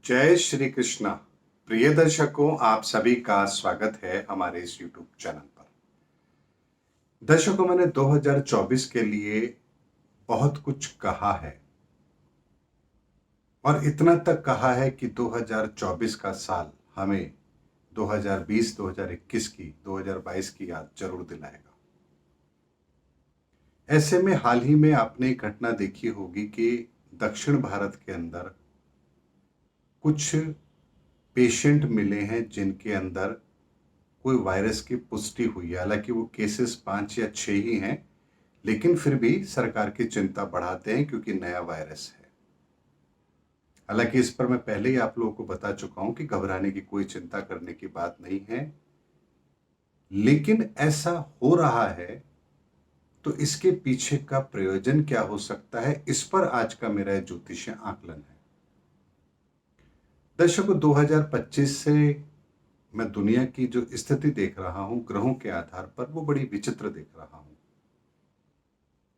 जय श्री कृष्णा। प्रिय दर्शकों, आप सभी का स्वागत है हमारे इस YouTube चैनल पर। दर्शकों, मैंने 2024 के लिए बहुत कुछ कहा है और इतना तक कहा है कि 2024 का साल हमें 2020, 2021 की, 2022 की याद जरूर दिलाएगा। ऐसे में हाल ही में आपने एक घटना देखी होगी कि दक्षिण भारत के अंदर कुछ पेशेंट मिले हैं जिनके अंदर कोई वायरस की पुष्टि हुई है। हालांकि वो केसेस 5 या 6 ही हैं, लेकिन फिर भी सरकार की चिंता बढ़ाते हैं क्योंकि नया वायरस है। हालांकि इस पर मैं पहले ही आप लोगों को बता चुका हूं कि घबराने की कोई चिंता करने की बात नहीं है, लेकिन ऐसा हो रहा है तो इसके पीछे का प्रयोजन क्या हो सकता है, इस पर आज का मेरा ज्योतिषीय आकलन है। दर्शकों, 2025 से मैं दुनिया की जो स्थिति देख रहा हूं ग्रहों के आधार पर, वो बड़ी विचित्र देख रहा हूं।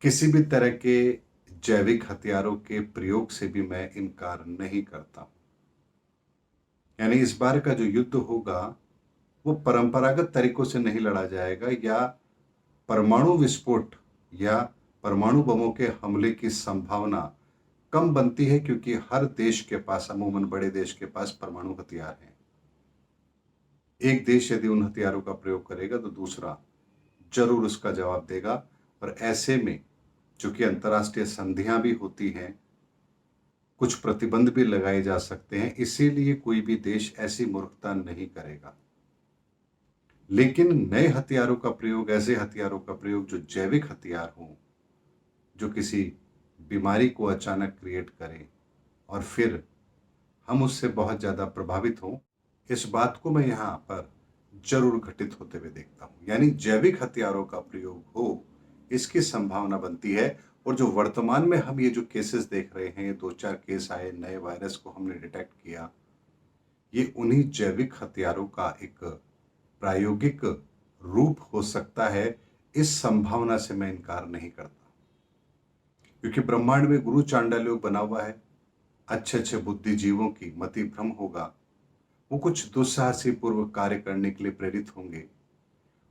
किसी भी तरह के जैविक हथियारों के प्रयोग से भी मैं इनकार नहीं करता। यानी इस बार का जो युद्ध होगा वो परंपरागत तरीकों से नहीं लड़ा जाएगा, या परमाणु विस्फोट या परमाणु बमों के हमले की संभावना कम बनती है, क्योंकि हर देश के पास, अमूमन बड़े देश के पास परमाणु हथियार हैं। एक देश यदि उन हथियारों का प्रयोग करेगा तो दूसरा जरूर उसका जवाब देगा। और ऐसे में चूंकि अंतर्राष्ट्रीय संधियां भी होती हैं, कुछ प्रतिबंध भी लगाए जा सकते हैं, इसीलिए कोई भी देश ऐसी मूर्खता नहीं करेगा। लेकिन नए हथियारों का प्रयोग, ऐसे हथियारों का प्रयोग जो जैविक हथियार हों, जो किसी बीमारी को अचानक क्रिएट करें और फिर हम उससे बहुत ज्यादा प्रभावित हों, इस बात को मैं यहां पर जरूर घटित होते हुए देखता हूं। यानी जैविक हथियारों का प्रयोग हो, इसकी संभावना बनती है। और जो वर्तमान में हम ये जो केसेस देख रहे हैं, ये 2-4 केस आए, नए वायरस को हमने डिटेक्ट किया, ये उन्हीं जैविक हथियारों का एक प्रायोगिक रूप हो सकता है। इस संभावना से मैं इनकार नहीं करता, क्योंकि ब्रह्मांड में गुरु चांडाल योग बना हुआ है। अच्छे अच्छे बुद्धिजीवों की मति भ्रम होगा, वो कुछ दुस्साहसी पूर्व कार्य करने के लिए प्रेरित होंगे।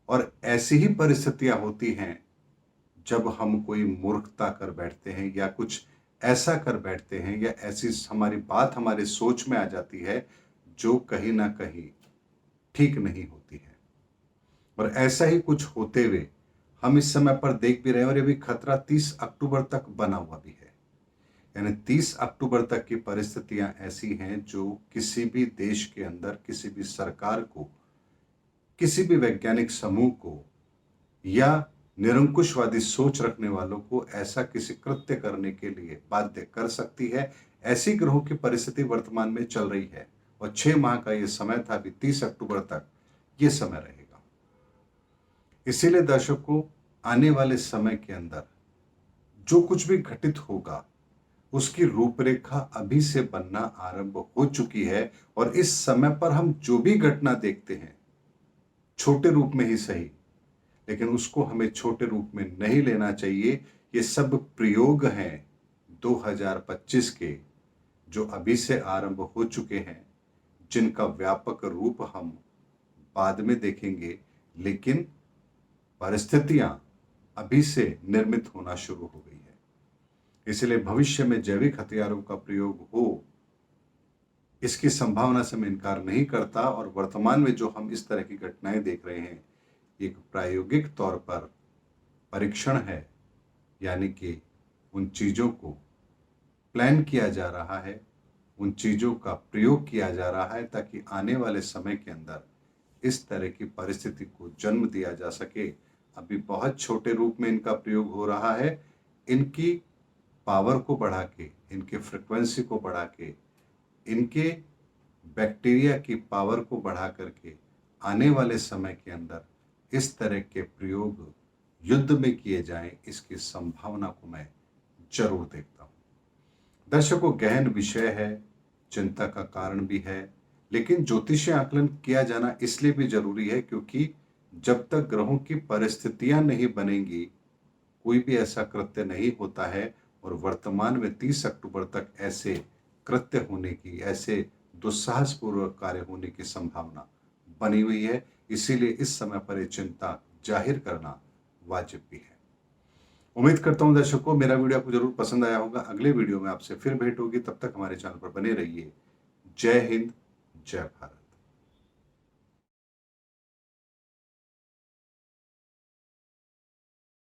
और ऐसी ही परिस्थितियां होती हैं जब हम कोई मूर्खता कर बैठते हैं या कुछ ऐसा कर बैठते हैं, या ऐसी हमारी बात हमारे सोच में आ जाती है जो कहीं ना कहीं ठीक नहीं होती है। और ऐसा ही कुछ होते हुए हम इस समय पर देख भी रहे हैं। और ये भी खतरा 30 अक्टूबर तक बना हुआ भी है। यानी 30 अक्टूबर तक की परिस्थितियां ऐसी हैं जो किसी भी देश के अंदर, किसी भी सरकार को, किसी भी वैज्ञानिक समूह को या निरंकुशवादी सोच रखने वालों को ऐसा किसी कृत्य करने के लिए बाध्य कर सकती है। ऐसी ग्रहों की परिस्थिति वर्तमान में चल रही है। और 6 माह का यह समय था, अभी 30 अक्टूबर तक यह समय रहेगा। इसीलिए दर्शकों, आने वाले समय के अंदर जो कुछ भी घटित होगा, उसकी रूपरेखा अभी से बनना आरंभ हो चुकी है। और इस समय पर हम जो भी घटना देखते हैं, छोटे रूप में ही सही, लेकिन उसको हमें छोटे रूप में नहीं लेना चाहिए। ये सब प्रयोग हैं 2025 के, जो अभी से आरंभ हो चुके हैं, जिनका व्यापक रूप हम बाद में देखेंगे। लेकिन परिस्थितियां अभी से निर्मित होना शुरू हो गई है। इसलिए भविष्य में जैविक हथियारों का प्रयोग हो, इसकी संभावना से मैं इनकार नहीं करता। और वर्तमान में जो हम इस तरह की घटनाएं देख रहे हैं, एक प्रायोगिक तौर पर परीक्षण है। यानी कि उन चीजों को प्लान किया जा रहा है, उन चीजों का प्रयोग किया जा रहा है, ताकि आने वाले समय के अंदर इस तरह की परिस्थिति को जन्म दिया जा सके। अभी बहुत छोटे रूप में इनका प्रयोग हो रहा है। इनकी पावर को बढ़ा के, इनके फ्रिक्वेंसी को बढ़ा के, इनके बैक्टीरिया की पावर को बढ़ा करके आने वाले समय के अंदर इस तरह के प्रयोग युद्ध में किए जाएं, इसकी संभावना को मैं जरूर देखता हूं। दर्शकों, गहन विषय है, चिंता का कारण भी है, लेकिन ज्योतिषीय आकलन किया जाना इसलिए भी जरूरी है क्योंकि जब तक ग्रहों की परिस्थितियां नहीं बनेंगी, कोई भी ऐसा कृत्य नहीं होता है। और वर्तमान में 30 अक्टूबर तक ऐसे कृत्य होने की, ऐसे दुस्साहसपूर्वक कार्य होने की संभावना बनी हुई है। इसीलिए इस समय पर ये चिंता जाहिर करना वाजिब भी है। उम्मीद करता हूं दर्शकों मेरा वीडियो आपको जरूर पसंद आया होगा। अगले वीडियो में आपसे फिर भेंट होगी, तब तक हमारे चैनल पर बने रहिए। जय हिंद, जय भारत।